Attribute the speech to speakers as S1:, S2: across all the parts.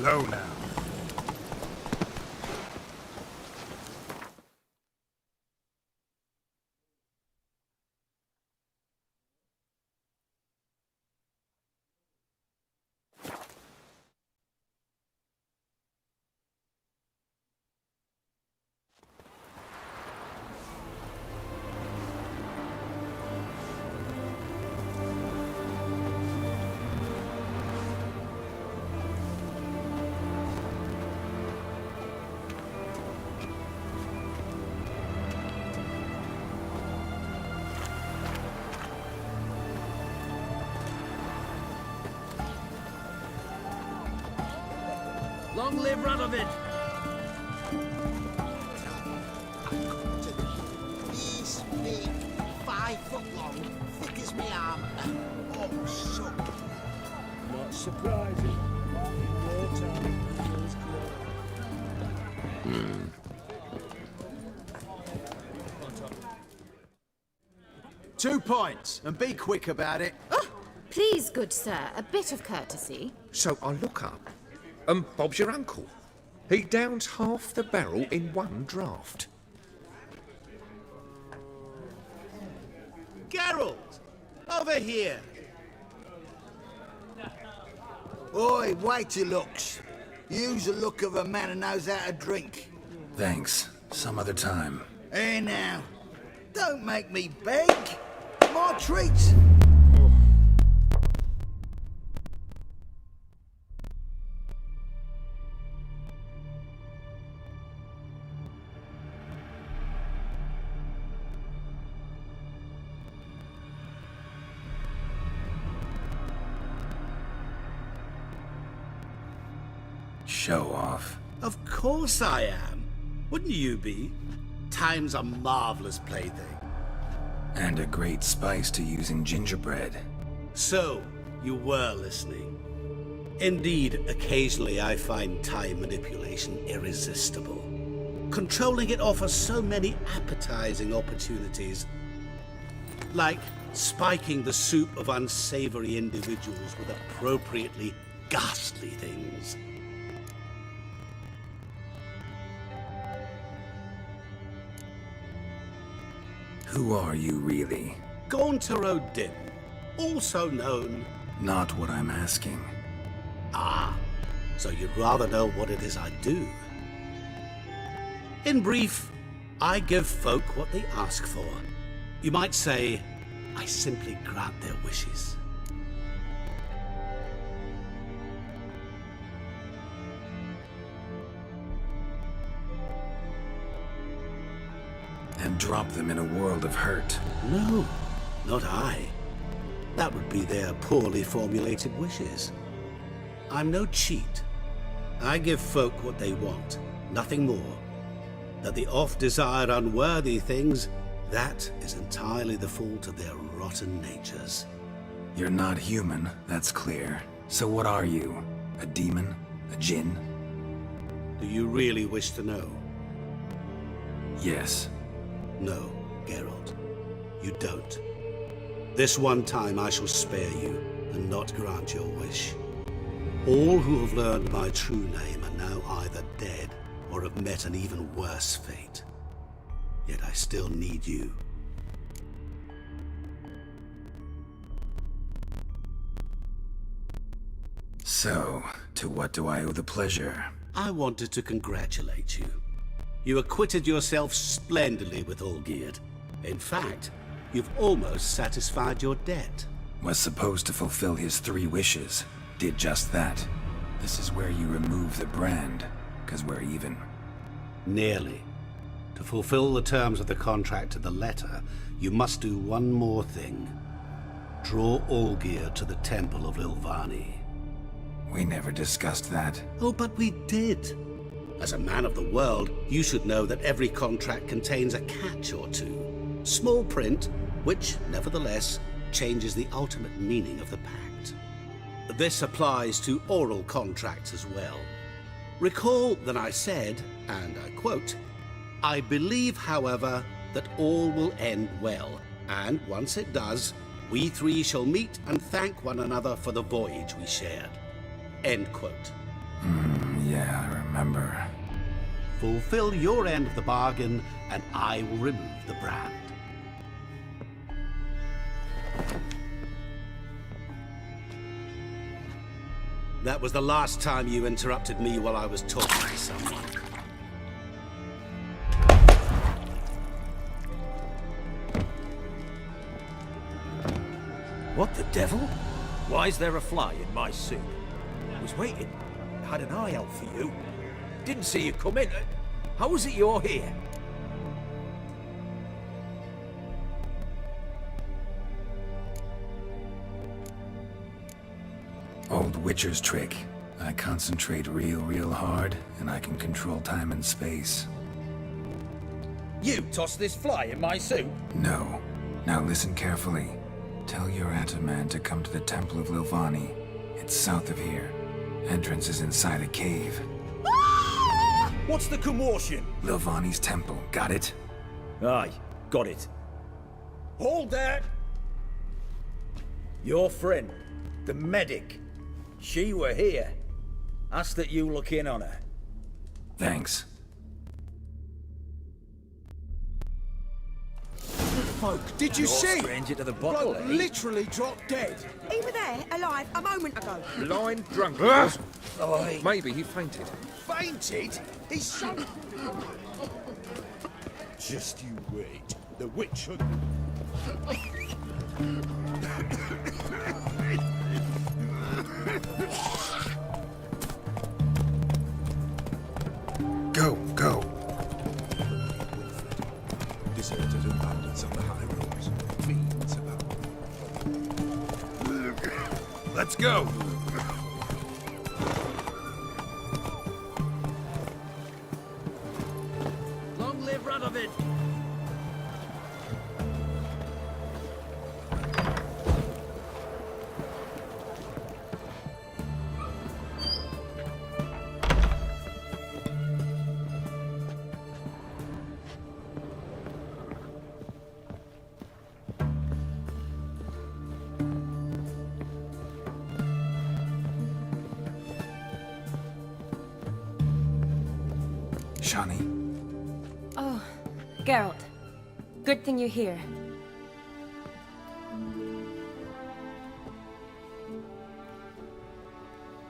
S1: Slow now.
S2: Long live Radovid!
S3: This big, 5 foot long, thick as my arm. Oh, so.
S2: Not surprising. In wartime, eagles grow.
S4: 2 points, and be quick about it.
S5: Please, good sir, a bit of courtesy.
S6: So I look up, and Bob's your uncle. He downs half the barrel in one draft.
S7: Geralt! Over here!
S3: Oi, wait till looks. Use the look of a man who knows how to drink.
S8: Thanks. Some other time.
S3: Here now. Don't make me beg. My treat.
S8: Show off.
S7: Of course I am. Wouldn't you be? Time's a marvelous plaything.
S8: And a great spice to use in gingerbread.
S7: So, you were listening. Indeed, occasionally I find time manipulation irresistible. Controlling it offers so many appetizing opportunities. Like spiking the soup of unsavory individuals with appropriately ghastly things.
S8: Who are you really?
S7: Gaunter O'Din, also known...
S8: Not what I'm asking.
S7: Ah, so you'd rather know what it is I do. In brief, I give folk what they ask for. You might say, I simply grant their wishes.
S8: And drop them in a world of hurt.
S7: No, not I. That would be their poorly formulated wishes. I'm no cheat. I give folk what they want, nothing more. That the oft-desired unworthy things, that is entirely the fault of their rotten natures.
S8: You're not human, that's clear. So what are you? A demon? A djinn?
S7: Do you really wish to know?
S8: Yes.
S7: No, Geralt. You don't. This one time I shall spare you and not grant your wish. All who have learned my true name are now either dead or have met an even worse fate. Yet I still need you.
S8: So, to what do I owe the pleasure?
S7: I wanted to congratulate you. You acquitted yourself splendidly with Olgierd. In fact, you've almost satisfied your debt.
S8: Was supposed to fulfill his 3 wishes. Did just that. This is where you remove the brand, 'cause we're even.
S7: Nearly. To fulfill the terms of the contract to the letter, you must do one more thing. Draw Olgierd to the Temple of Ilvani.
S8: We never discussed that.
S7: Oh, but we did. As a man of the world, you should know that every contract contains a catch or two. Small print, which, nevertheless, changes the ultimate meaning of the pact. This applies to oral contracts as well. Recall that I said, and I quote, "I believe, however, that all will end well, and once it does, we 3 shall meet and thank one another for the voyage we shared." End quote.
S8: Yeah, I remember.
S7: Fulfill your end of the bargain, and I will remove the brand. That was the last time you interrupted me while I was talking to someone.
S1: What the devil? Why is there a fly in my soup? I was waiting. Had an eye out for you. Didn't see you come in. How is it you're here?
S8: Old Witcher's trick. I concentrate real hard, and I can control time and space.
S1: You tossed this fly in my soup?
S8: No. Now listen carefully. Tell your Ataman to come to the Temple of Lilvani. It's south of here. Entrance is inside a cave.
S1: What's the commotion?
S8: Lilvani's temple, got it?
S1: Aye, got it. Hold there! Your friend, the medic, she were here. Ask that you look in on her.
S8: Thanks.
S4: Folk, did you see?
S1: Stranger to the bottle,
S4: Bloke
S1: eh?
S4: literally dropped dead.
S9: He was there, alive, a moment ago.
S6: Blind drunk. he was.
S1: Aye.
S6: Maybe he fainted.
S4: Fainted? He's so...
S2: Just you wait. The witch hunt.
S8: Go.
S2: Deserters and bandits on the high roads. Fiends about.
S8: Let's go.
S2: Long live Radovid!
S8: Shani,
S10: Oh, Geralt. Good thing you're here.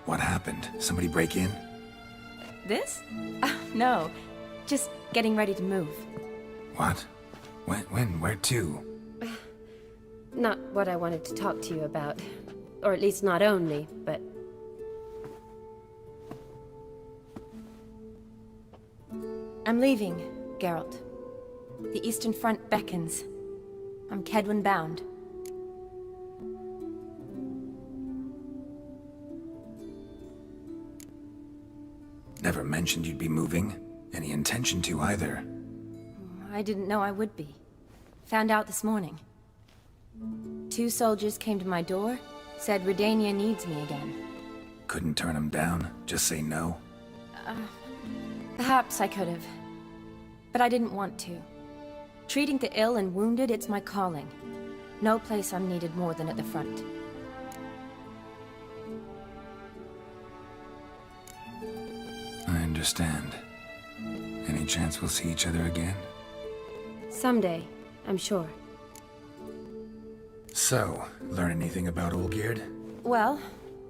S8: what happened? Somebody break in?
S10: This? No. Just getting ready to move.
S8: What? When? Where to?
S10: Not what I wanted to talk to you about. Or at least not only, but... I'm leaving, Geralt. The Eastern Front beckons. I'm Kedwin bound.
S8: Never mentioned you'd be moving. Any intention to either.
S10: I didn't know I would be. Found out this morning. 2 soldiers came to my door, said Redania needs me again.
S8: Couldn't turn him down? Just say no?
S10: Perhaps I could have. But I didn't want to. Treating the ill and wounded, it's my calling. No place I'm needed more than at the front.
S8: I understand. Any chance we'll see each other again?
S10: Someday, I'm sure.
S8: So, learn anything about Olgierd?
S10: Well,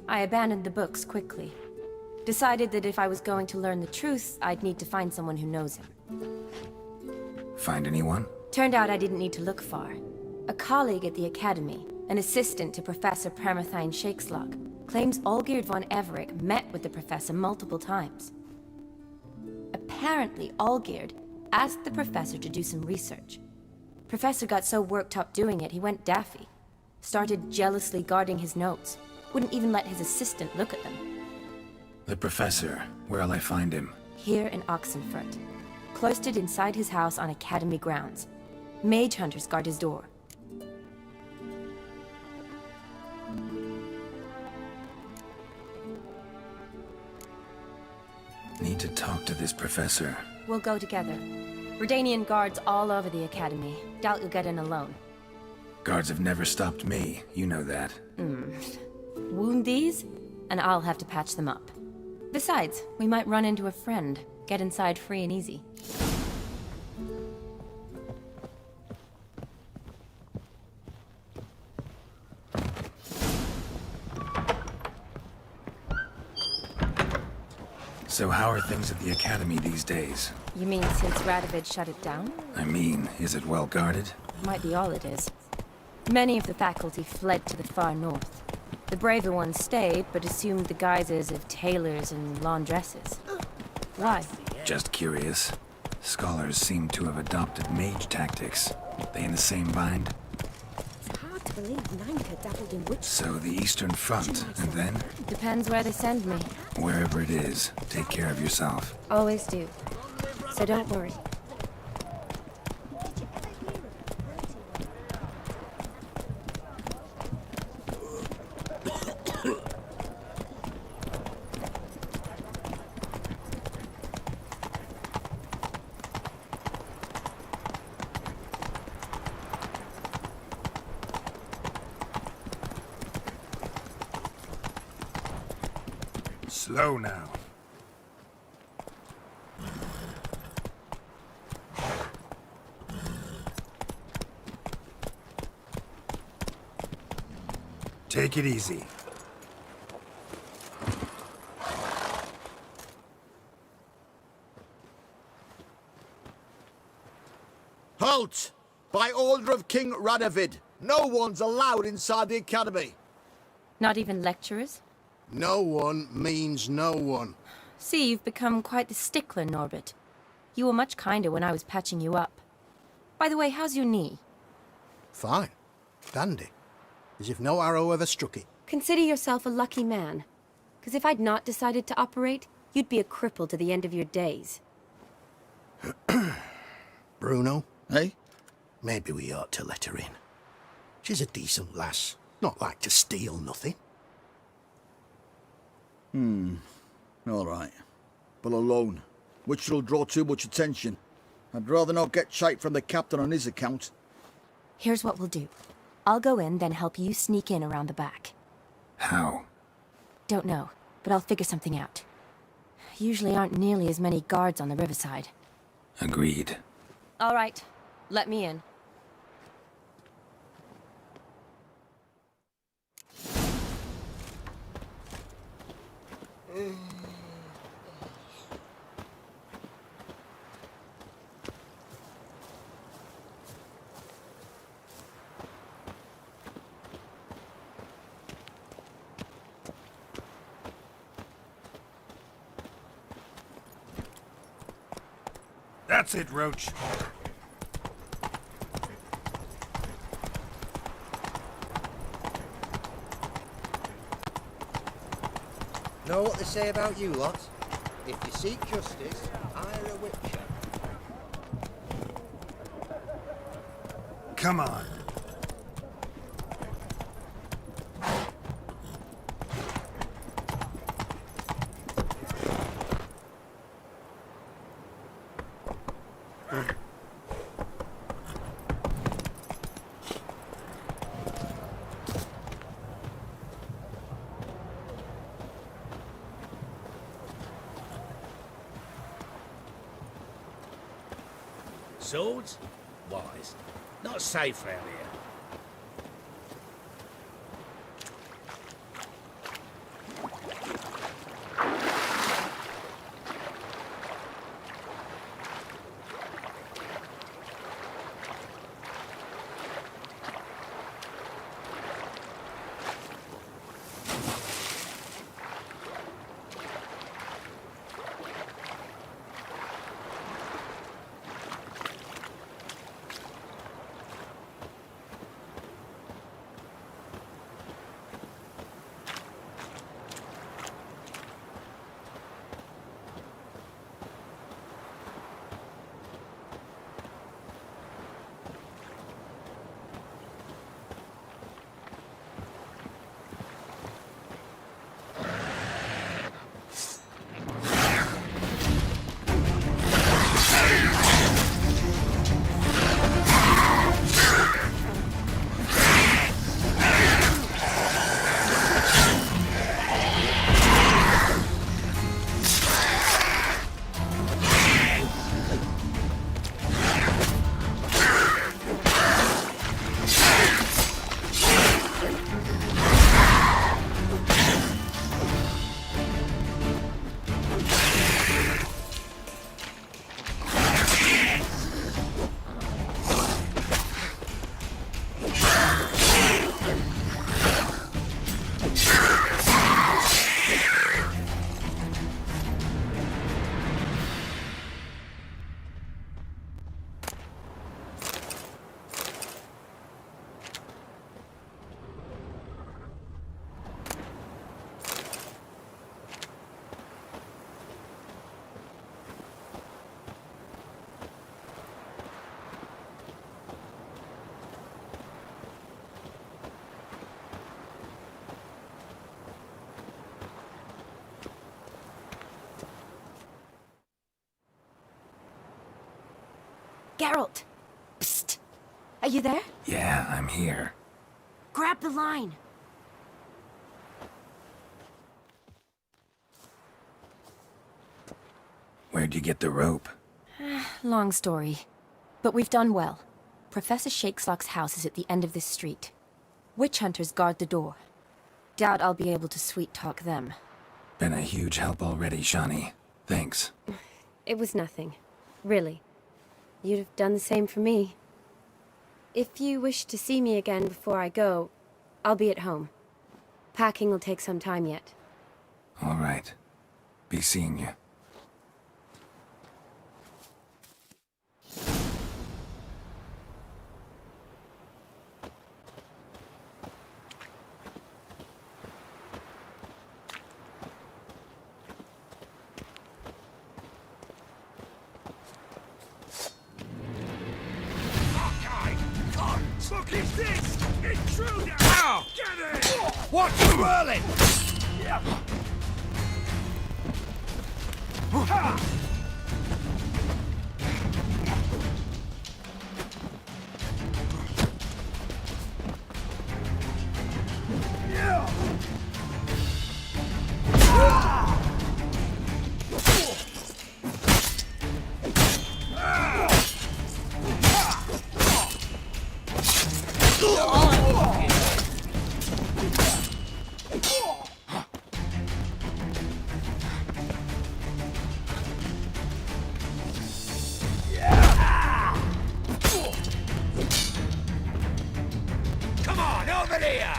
S10: I abandoned the books quickly. Decided that if I was going to learn the truth, I'd need to find someone who knows him.
S8: Find anyone?
S10: Turned out I didn't need to look far. A colleague at the Academy, an assistant to Professor Premathine Shakeslog, claims Olgierd von Everec met with the professor multiple times. Apparently, Olgierd asked the professor to do some research. Professor got so worked up doing it, he went daffy. Started jealously guarding his notes. Wouldn't even let his assistant look at them.
S8: The professor. Where'll I find him?
S10: Here in Oxenfurt. Cloistered inside his house on Academy grounds. Mage hunters guard his door.
S8: Need to talk to this professor.
S10: We'll go together. Redanian guards all over the Academy. Doubt you'll get in alone.
S8: Guards have never stopped me, you know that.
S10: Wound these, and I'll have to patch them up. Besides, we might run into a friend. Get inside free and easy.
S8: So how are things at the Academy these days?
S10: You mean since Radovid shut it down?
S8: I mean, is it well guarded?
S10: Might be all it is. Many of the faculty fled to the far north. The braver ones stayed, but assumed the guises of tailors and laundresses. Why?
S8: Just curious. Scholars seem to have adopted mage tactics. They in the same bind?
S9: It's hard to believe Nanka dabbled in witch.
S8: So the Eastern Front, and then?
S10: Depends where they send me.
S8: Wherever it is, take care of yourself.
S10: Always do. So don't worry.
S8: Slow now. Take it easy.
S4: Halt! By order of King Radovid, no one's allowed inside the Academy.
S10: Not even lecturers?
S4: No one means no one.
S10: See, you've become quite the stickler, Norbert. You were much kinder when I was patching you up. By the way, how's your knee?
S4: Fine. Dandy. As if no arrow ever struck it.
S10: Consider yourself a lucky man. Because if I'd not decided to operate, you'd be a cripple to the end of your days.
S4: Bruno, eh? Maybe we ought to let her in. She's a decent lass. Not like to steal nothing.
S11: All right. But alone, which will draw too much attention. I'd rather not get shite from the captain on his account.
S10: Here's what we'll do. I'll go in, then help you sneak in around the back.
S8: How?
S10: Don't know, but I'll figure something out. Usually aren't nearly as many guards on the riverside.
S8: Agreed.
S10: All right, let me in.
S8: That's it, Roach.
S3: Know what they say about you lot? If you seek justice, hire a witcher.
S8: Come on.
S1: Swords? Wise. Not safe round here.
S10: Geralt! Psst! Are you there?
S8: Yeah, I'm here.
S10: Grab the line!
S8: Where'd you get the rope?
S10: Long story. But we've done well. Professor Shakeslock's house is at the end of this street. Witch hunters guard the door. Doubt I'll be able to sweet-talk them.
S8: Been a huge help already, Shawnee. Thanks.
S9: It was nothing. Really. You'd have done the same for me. If you wish to see me again before I go, I'll be at home. Packing will take some time yet.
S8: All right. Be seeing you.
S2: Look, it's this! Intruder! Ow! Get it! What's swirling? Come on, over here!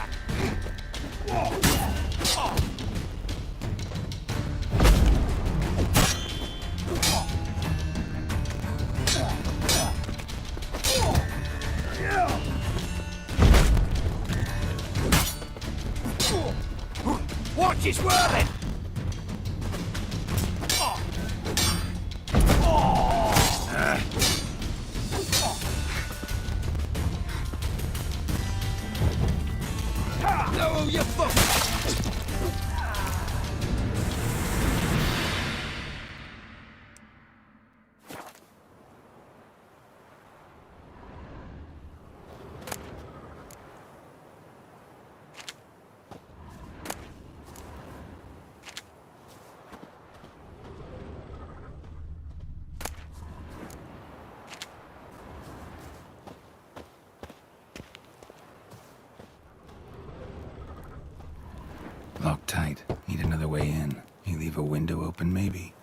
S2: Watch his whirling! No, you fuck!
S8: Locked tight. Need another way in. You leave a window open, maybe?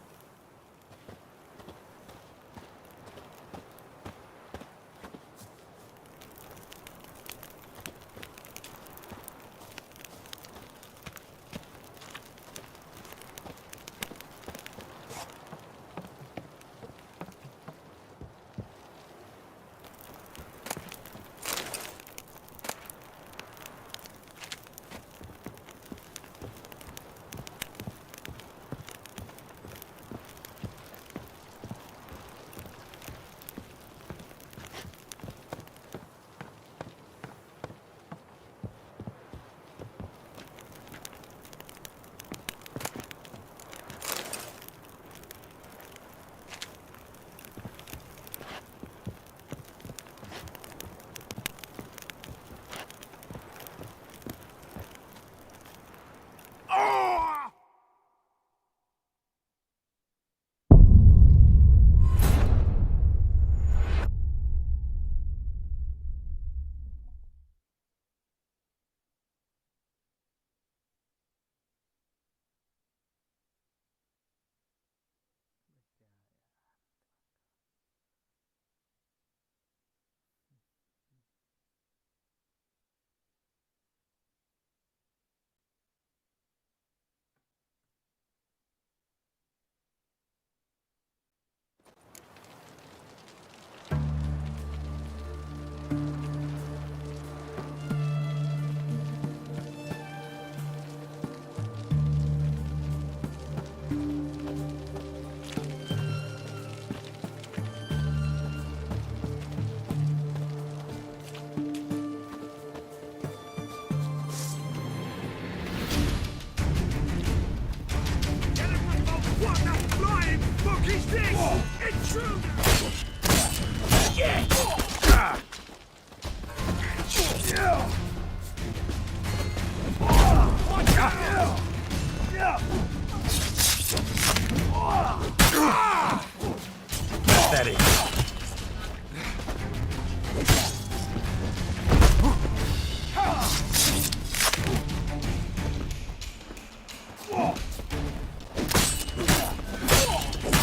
S2: Steady.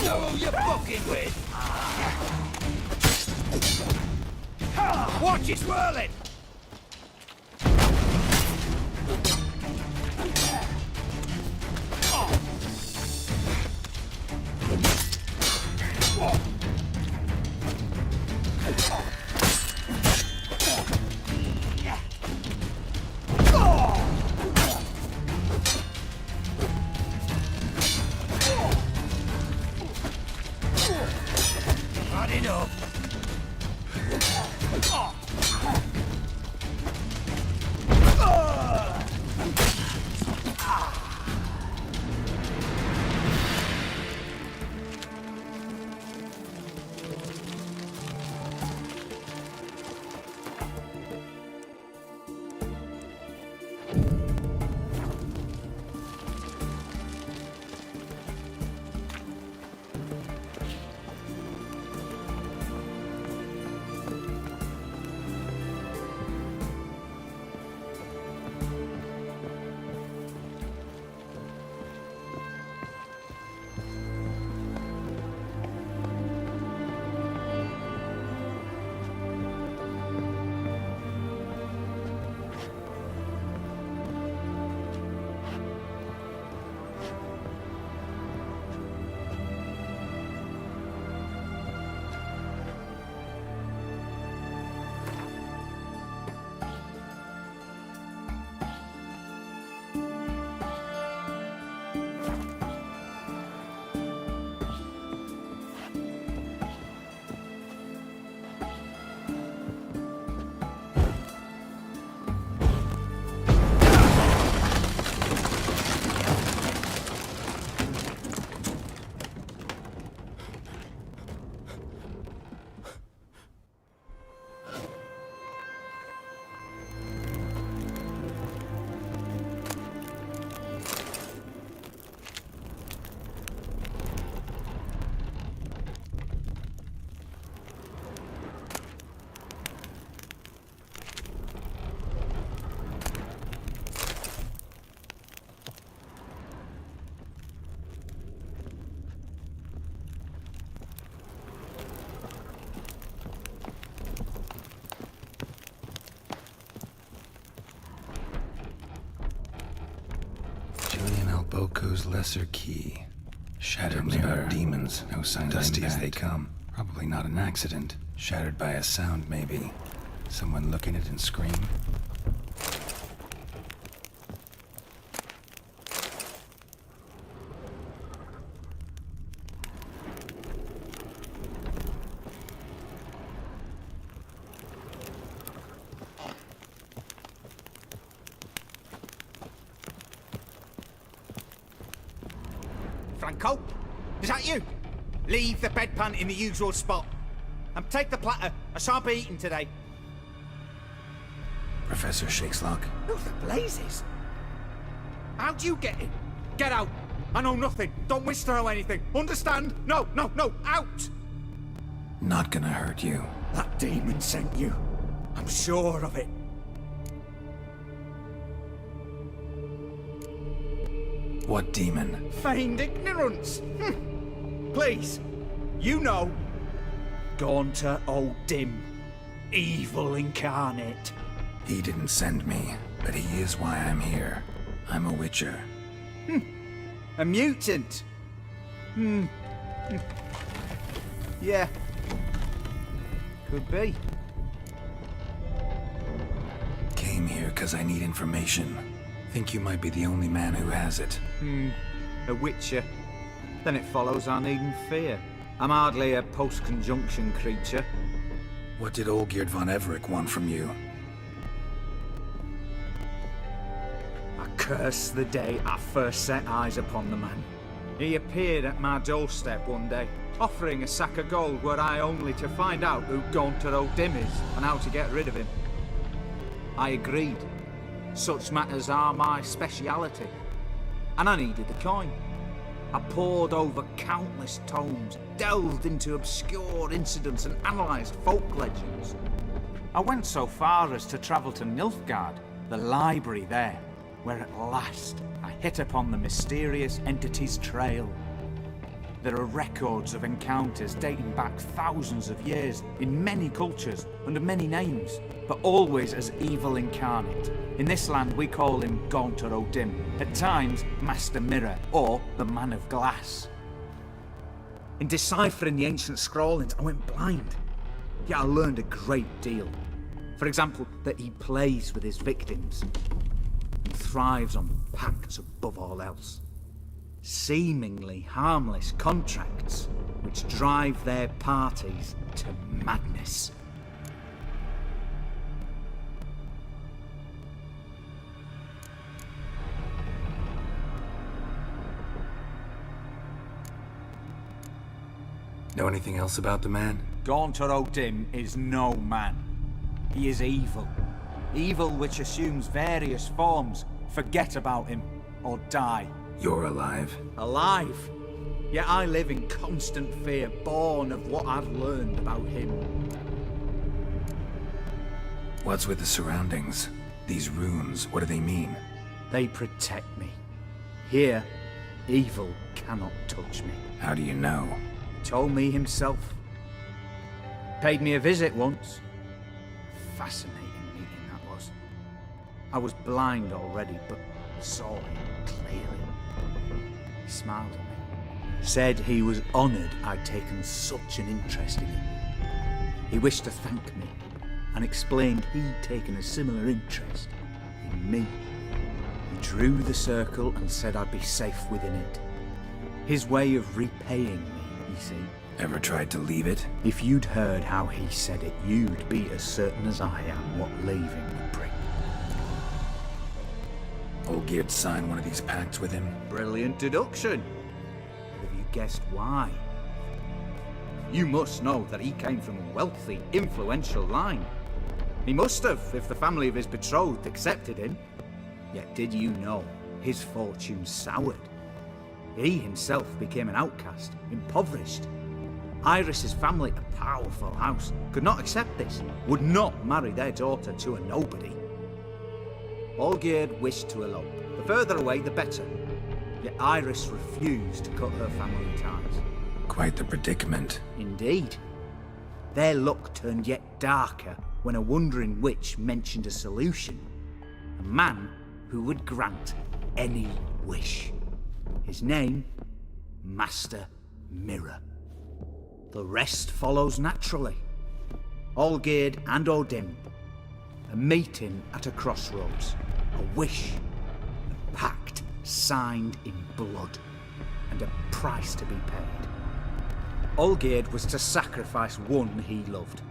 S1: Oh, you're fucking with!
S2: Watch it swirling!
S1: Had enough.
S8: Boko's lesser key. Shattered mirror. Demons. No sign dusty as they come. Probably not an accident. Shattered by a sound, maybe. Someone look in it and scream.
S12: Franco? Is that you? Leave the bedpan in the usual spot. And take the platter. I shan't be eating today.
S8: Professor Shakeslock.
S12: Who the blazes? How'd you get in? Get out. I know nothing. Don't wish to know anything. Understand? No, no, no. Out!
S8: Not gonna hurt you.
S12: That demon sent you. I'm sure of it.
S8: What demon?
S12: Feigned ignorance. Please. You know. Gaunter O'Dim. Evil incarnate.
S8: He didn't send me, but he is why I'm here. I'm a witcher.
S12: A mutant. Yeah. Could be.
S8: Came here because I need information. Think you might be the only man who has it.
S12: A witcher. Then it follows I needn't fear. I'm hardly a post-conjunction creature.
S8: What did Olgierd von Everec want from you?
S12: I curse the day I first set eyes upon the man. He appeared at my doorstep one day, offering a sack of gold were I only to find out who Gaunter O'Dim is and how to get rid of him. I agreed. Such matters are my speciality. And I needed the coin. I pored over countless tomes, delved into obscure incidents and analysed folk legends. I went so far as to travel to Nilfgaard, the library there, where at last I hit upon the mysterious entity's trail. There are records of encounters dating back thousands of years in many cultures under many names, but always as evil incarnate. In this land we call him Gaunter O'Dim, at times Master Mirror or the Man of Glass. In deciphering the ancient scrawlings I went blind, yet I learned a great deal. For example, that he plays with his victims and thrives on pacts above all else. Seemingly harmless contracts which drive their parties to madness.
S8: Know anything else about the man?
S12: Gaunter O'Dim is no man. He is evil. Evil which assumes various forms. Forget about him, or die.
S8: You're alive.
S12: Alive? Yet I live in constant fear, born of what I've learned about him.
S8: What's with the surroundings? These runes, what do they mean?
S12: They protect me. Here, evil cannot touch me.
S8: How do you know?
S12: He told me himself. Paid me a visit once. Fascinating meeting that was. I was blind already, but saw him clearly. He smiled at me. Said he was honoured I'd taken such an interest in him. He wished to thank me, and explained he'd taken a similar interest in me. He drew the circle and said I'd be safe within it. His way of repaying me, you see.
S8: Ever tried to leave it?
S12: If you'd heard how he said it, you'd be as certain as I am what leaving would bring.
S8: Olgierd signed one of these pacts with him?
S12: Brilliant deduction. Have you guessed why? You must know that he came from a wealthy, influential line. He must have, if the family of his betrothed accepted him. Yet did you know his fortune soured? He himself became an outcast, impoverished. Iris's family, a powerful house, could not accept this, would not marry their daughter to a nobody. Olgierd wished to elope. The further away, the better. Yet Iris refused to cut her family ties.
S8: Quite the predicament.
S12: Indeed. Their luck turned yet darker when a wandering witch mentioned a solution. A man who would grant any wish. His name, Master Mirror. The rest follows naturally. Olgierd and O'Dim. A meeting at a crossroads. A wish. A pact signed in blood. And a price to be paid. Olgierd was to sacrifice one he loved.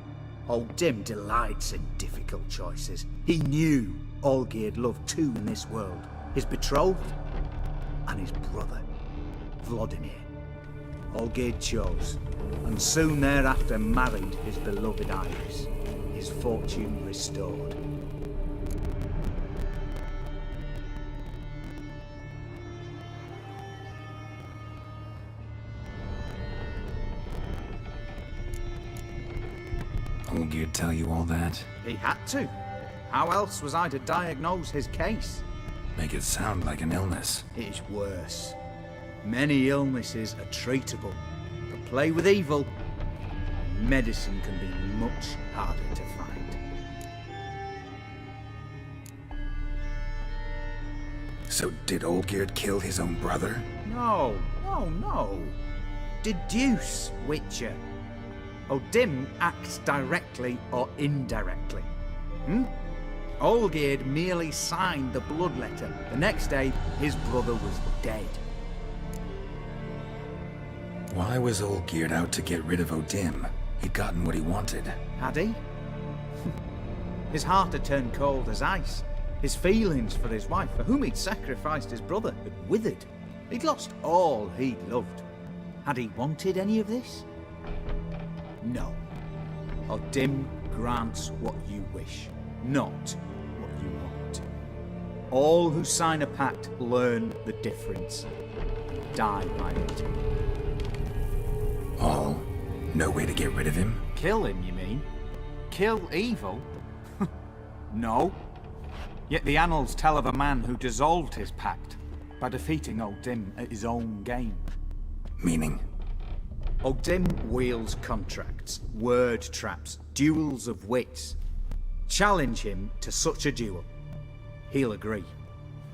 S12: O'Dim delights in difficult choices. He knew Olgierd loved two in this world. His betrothed and his brother, Vladimir. Olgierd chose, and soon thereafter married his beloved Iris, his fortune restored.
S8: Olgierd tell you all that?
S12: He had to. How else was I to diagnose his case?
S8: Make it sound like an illness.
S12: It is worse. Many illnesses are treatable, but play with evil, medicine can be much harder to find.
S8: So did Olgierd kill his own brother?
S12: No. Deduce, Witcher. O'Dim acts directly or indirectly. Olgierd merely signed the blood letter. The next day, his brother was dead.
S8: Why was Olgierd out to get rid of O'Dim? He'd gotten what he wanted.
S12: Had he? His heart had turned cold as ice. His feelings for his wife, for whom he'd sacrificed his brother, had withered. He'd lost all he'd loved. Had he wanted any of this? No. O'Dim grants what you wish, not what you want. All who sign a pact learn the difference. Die by it.
S8: All? No way to get rid of him?
S12: Kill him, you mean? Kill evil? No. Yet the annals tell of a man who dissolved his pact by defeating O'Dim at his own game.
S8: Meaning?
S12: O'Dim wields contracts, word traps, duels of wits. Challenge him to such a duel. He'll agree,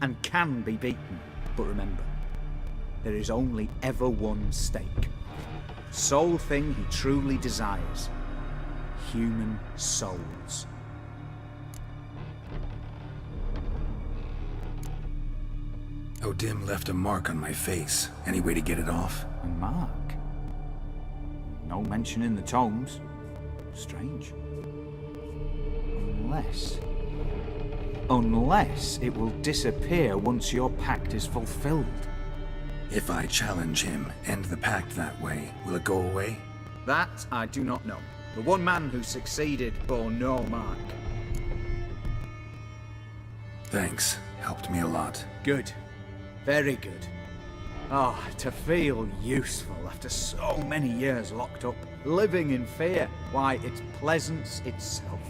S12: and can be beaten. But remember, there is only ever one stake. Sole thing he truly desires. Human souls.
S8: O'Dim left a mark on my face. Any way to get it off?
S12: A mark? No mention in the tomes. Strange. Unless it will disappear once your pact is fulfilled.
S8: If I challenge him, end the pact that way, will it go away?
S12: That I do not know. The one man who succeeded bore no mark.
S8: Thanks. Helped me a lot.
S12: Good. Very good. Oh, to feel useful after so many years locked up, living in fear. Why, it's pleasance itself.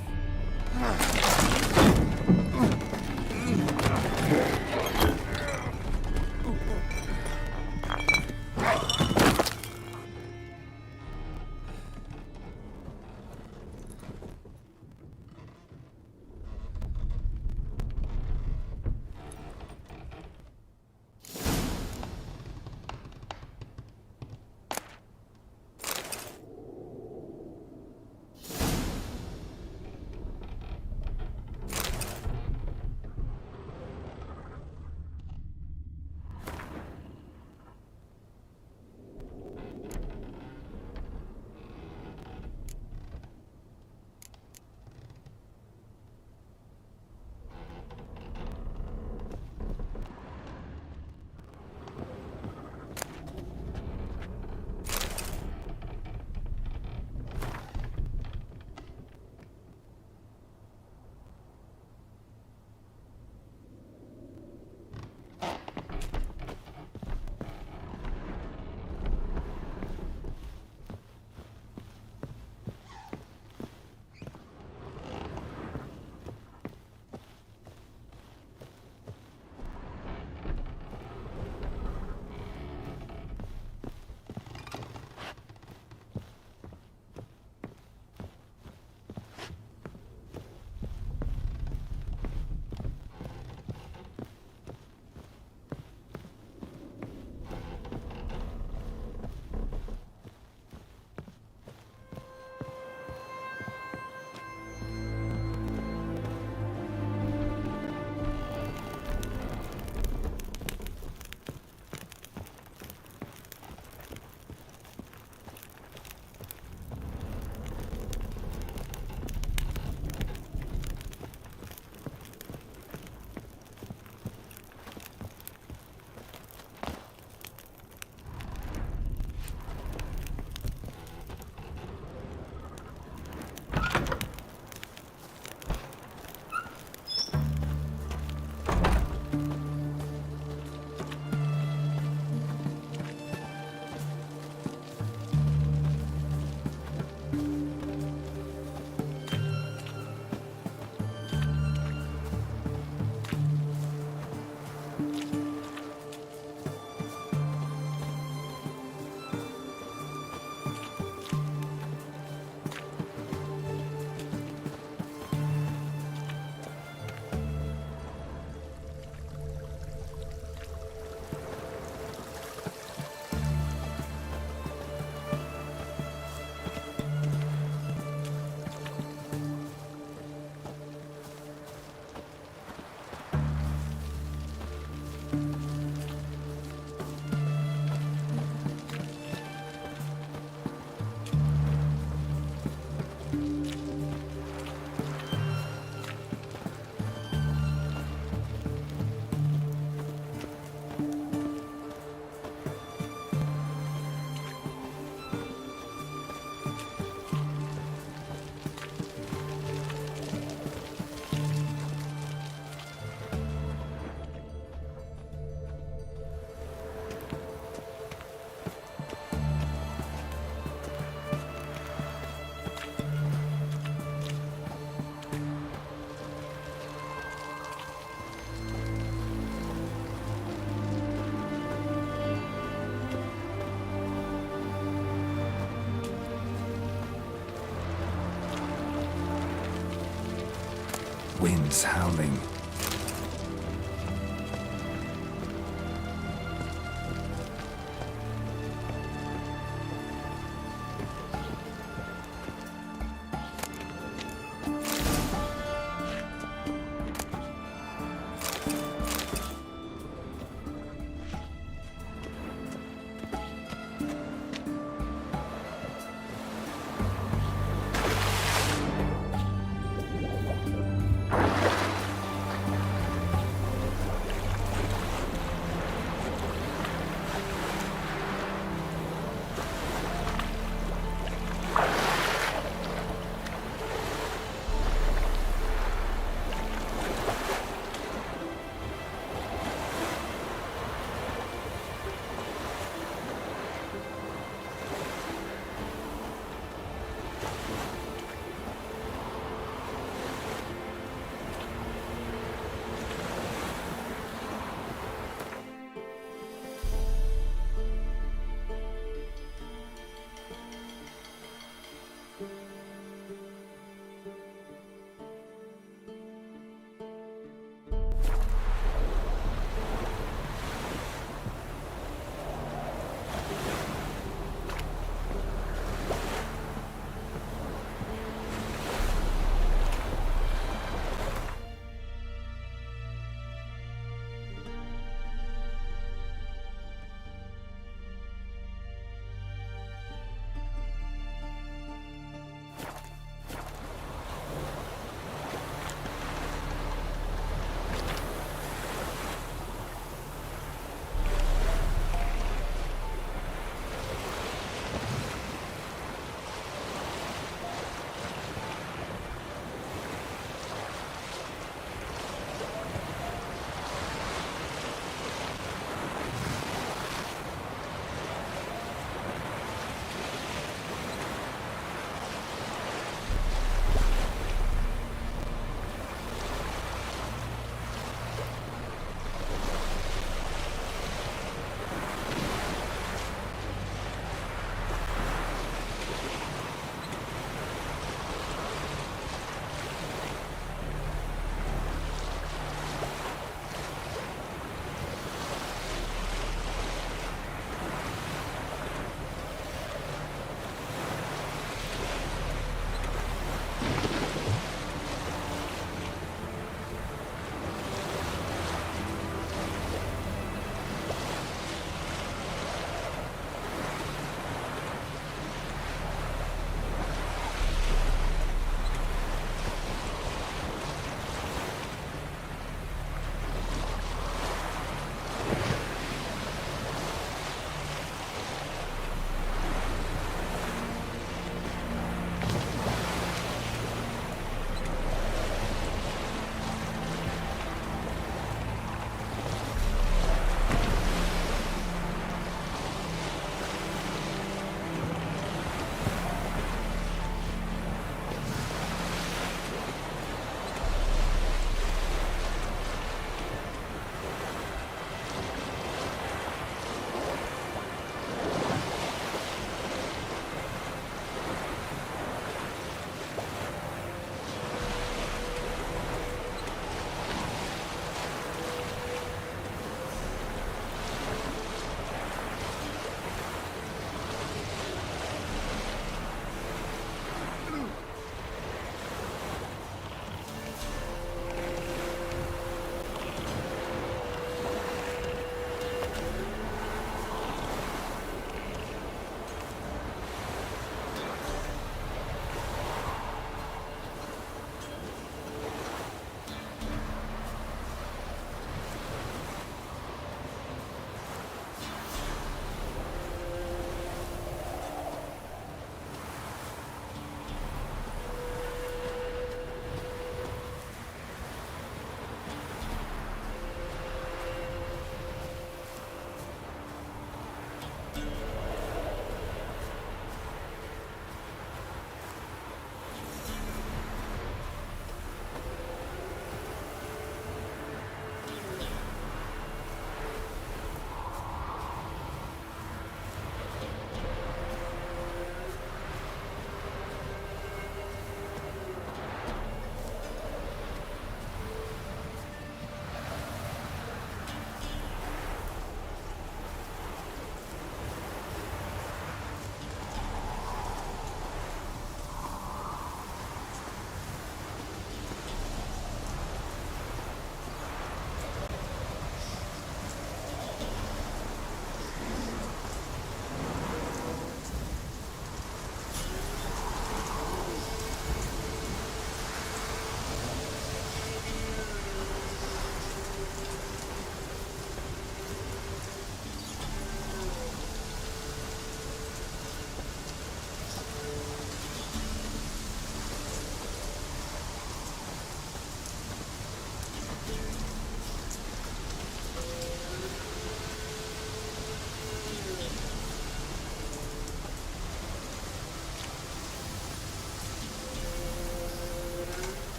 S8: wind's howling.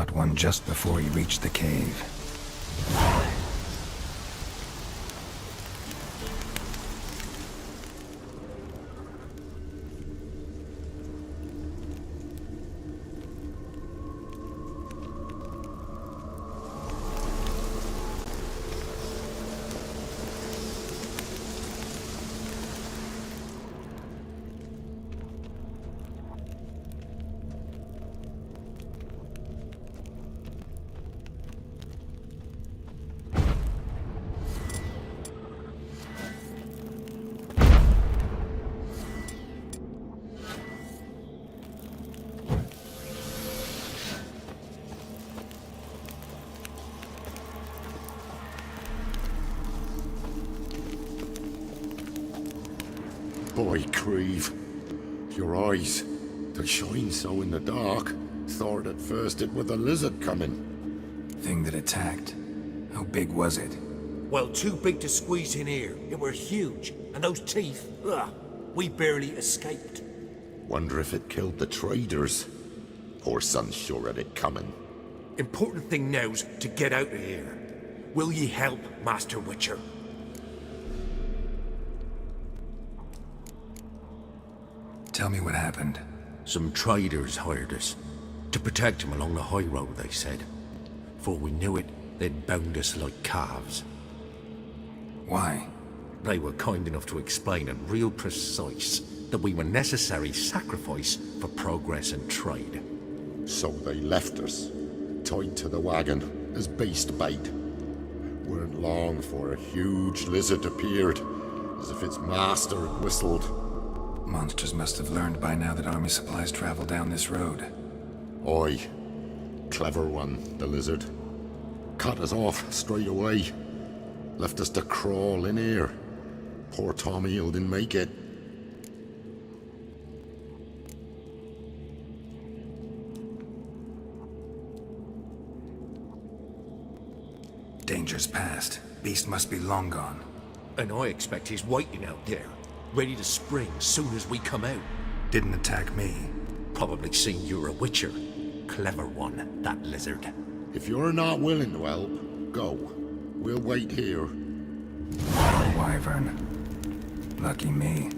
S8: Caught one just before he reached the cave.
S13: Boy, Creve, your eyes, they shine so in the dark. Thought at first it were the lizard coming.
S8: Thing that attacked. How big was it?
S1: Well, too big to squeeze in here. It were huge. And those teeth, ugh, we barely escaped.
S13: Wonder if it killed the traders. Poor son's sure at it coming.
S1: Important thing now's to get out of here. Will ye help, Master Witcher?
S8: Tell me what happened.
S1: Some traders hired us. To protect them along the high road, they said. Before we knew it, they'd bound us like calves.
S8: Why?
S1: They were kind enough to explain it real precise that we were necessary sacrifice for progress and trade.
S13: So they left us, tied to the wagon, as beast bait. Weren't long for a huge lizard appeared, as if its master had whistled.
S8: Monsters must have learned by now that army supplies travel down this road.
S13: Oi. Clever one, the lizard. Cut us off straight away. Left us to crawl in here. Poor Tommy didn't make it.
S8: Danger's past. Beast must be long gone.
S1: And I expect he's waiting out there, ready to spring soon as we come out.
S8: Didn't attack me.
S1: Probably seen you're a witcher. Clever one, that lizard.
S13: If you're not willing to help, go. We'll wait here.
S8: Oh, wyvern. Lucky me.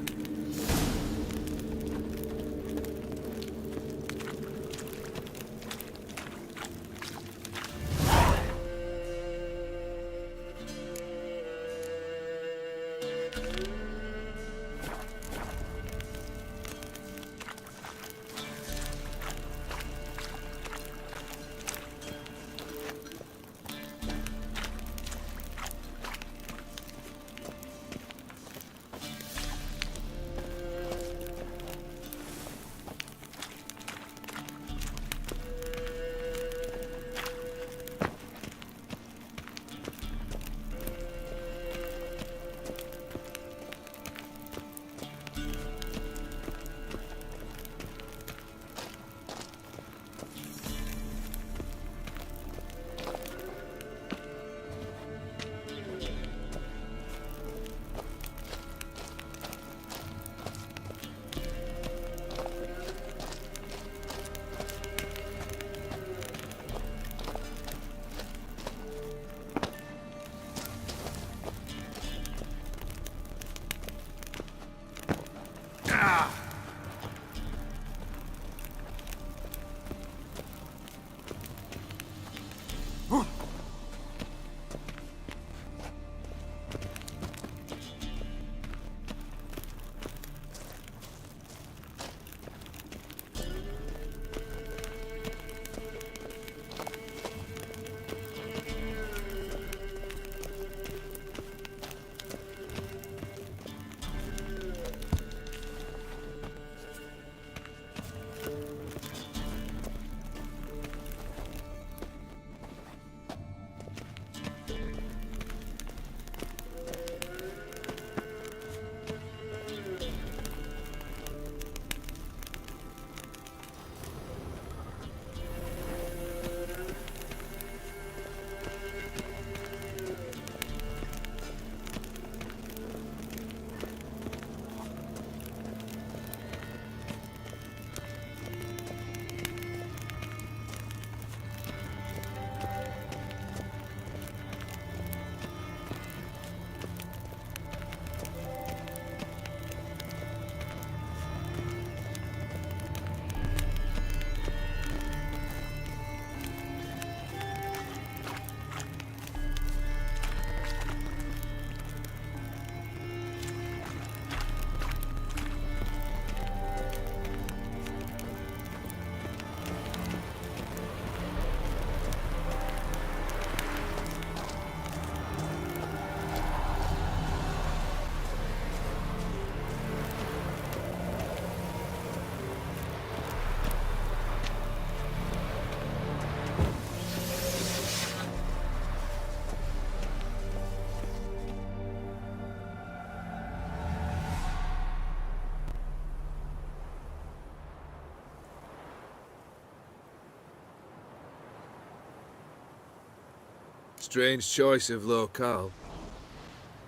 S6: Strange choice of locale.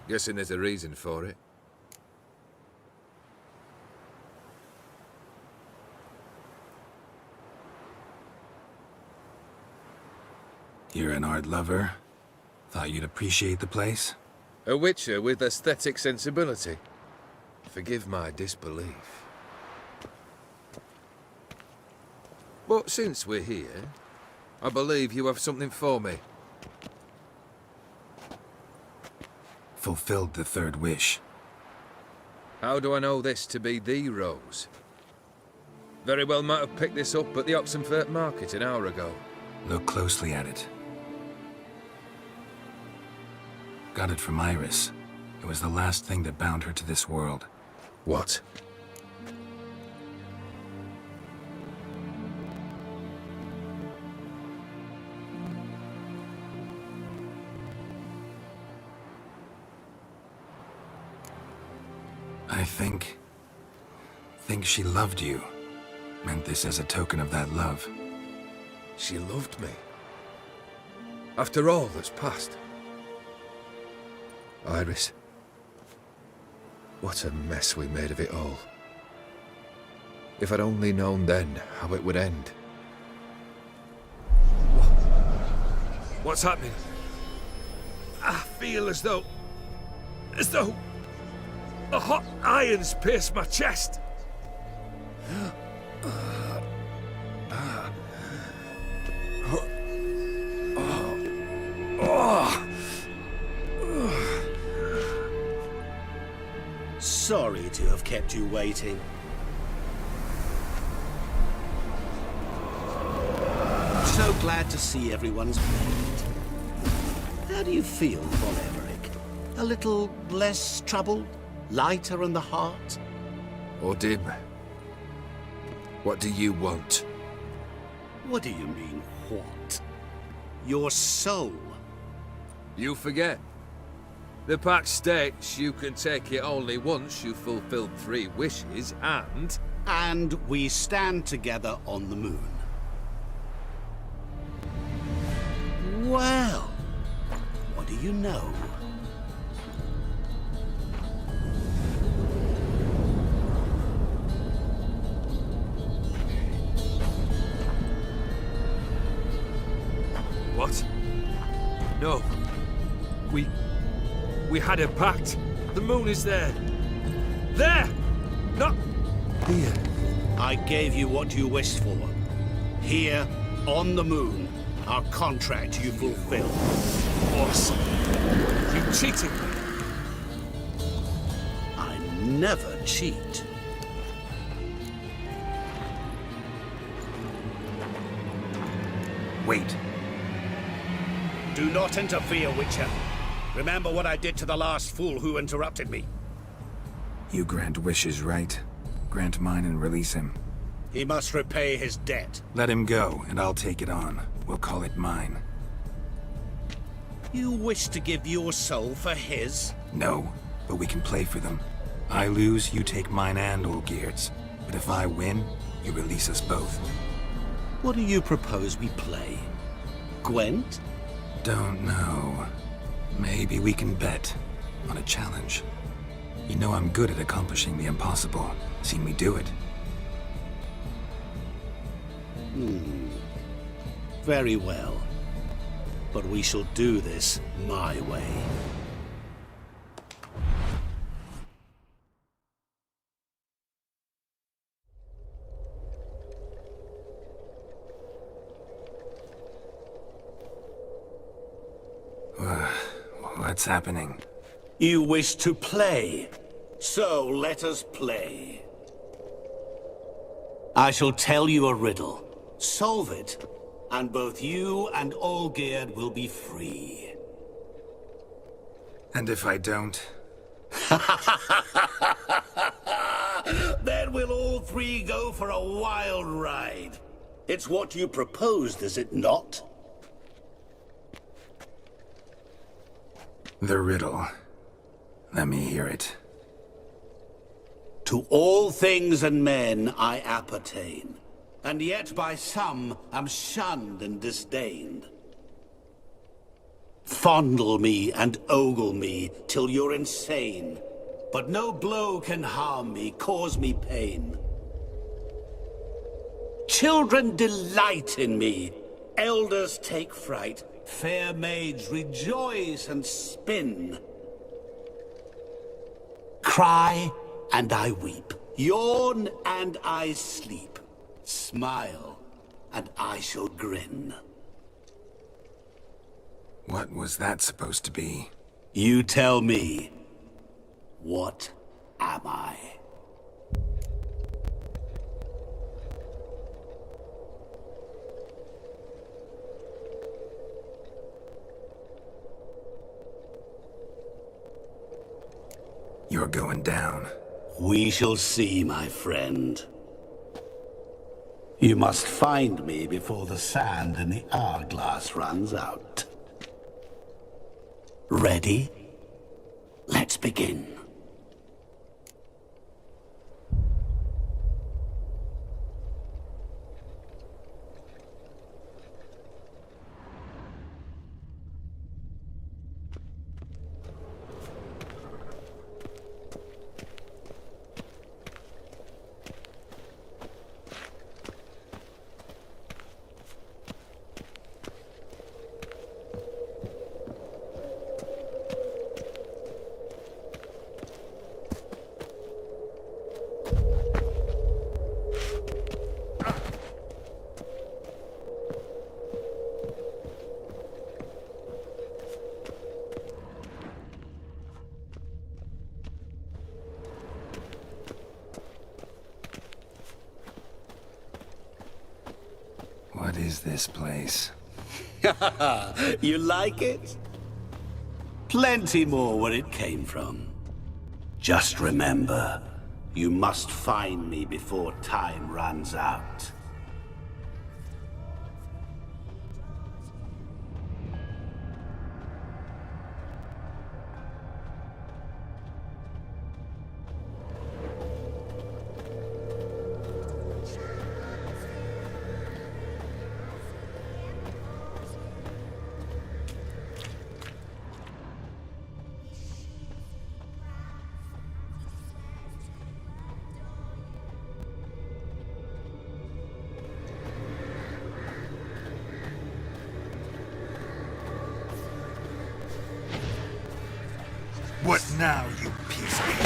S6: Guessing there's a reason for it.
S8: You're an art lover. Thought you'd appreciate the place.
S6: A witcher with aesthetic sensibility. Forgive my disbelief. But since we're here, I believe you have something for me.
S8: Fulfilled the third wish.
S6: How do I know this to be the rose? Very well might have picked this up at the Oxenfurt market an hour ago.
S8: Look closely at it. Got it from Iris. It was the last thing that bound her to this world.
S6: What?
S8: I think she loved you. Meant this as a token of that love.
S6: She loved me. After all that's passed. Iris. What a mess we made of it all. If I'd only known then how it would end. What's happening? I feel as though the hot irons pierce my chest.
S7: Sorry to have kept you waiting. So glad to see everyone's made. How do you feel, Von Everett? A little less troubled? Lighter in the heart?
S6: Or dim? What do you want?
S7: What do you mean, what? Your soul.
S6: You forget. The pact states you can take it only once you've fulfilled 3 wishes, and...
S7: And we stand together on the moon. Well, what do you know?
S6: What? No. We had a pact. The moon is there. There! Not here.
S7: I gave you what you wished for. Here, on the moon, our contract you fulfilled.
S6: Boss, you cheated me.
S7: I never cheat.
S8: Wait.
S7: Do not interfere, Witcher. Remember what I did to the last fool who interrupted me.
S8: You grant wishes, right? Grant mine and release him.
S7: He must repay his debt.
S8: Let him go, and I'll take it on. We'll call it mine.
S7: You wish to give your soul for his?
S8: No, but we can play for them. I lose, you take mine and Olgierd's. But if I win, you release us both.
S7: What do you propose we play? Gwent?
S8: Don't know. Maybe we can bet on a challenge. You know I'm good at accomplishing the impossible. Seen me do it.
S7: Very well. But we shall do this my way.
S8: What's happening?
S7: You wish to play, so let us play. I shall tell you a riddle. Solve it, and both you and Olgierd will be free.
S8: And if I don't?
S7: Then we'll all 3 go for a wild ride. It's what you proposed, is it not?
S8: The riddle. Let me hear it.
S7: To all things and men I appertain, and yet by some am shunned and disdained. Fondle me and ogle me till you're insane. But no blow can harm me, cause me pain. Children delight in me. Elders take fright. Fair maids rejoice and spin. Cry and I weep. Yawn and I sleep. Smile and I shall grin.
S8: What was that supposed to be?
S7: You tell me. What am I?
S8: You're going down.
S7: We shall see, my friend. You must find me before the sand in the hourglass runs out. Ready? Let's begin.
S8: What is this place?
S7: You like it? Plenty more where it came from. Just remember, you must find me before time runs out.
S2: What now, you piece of...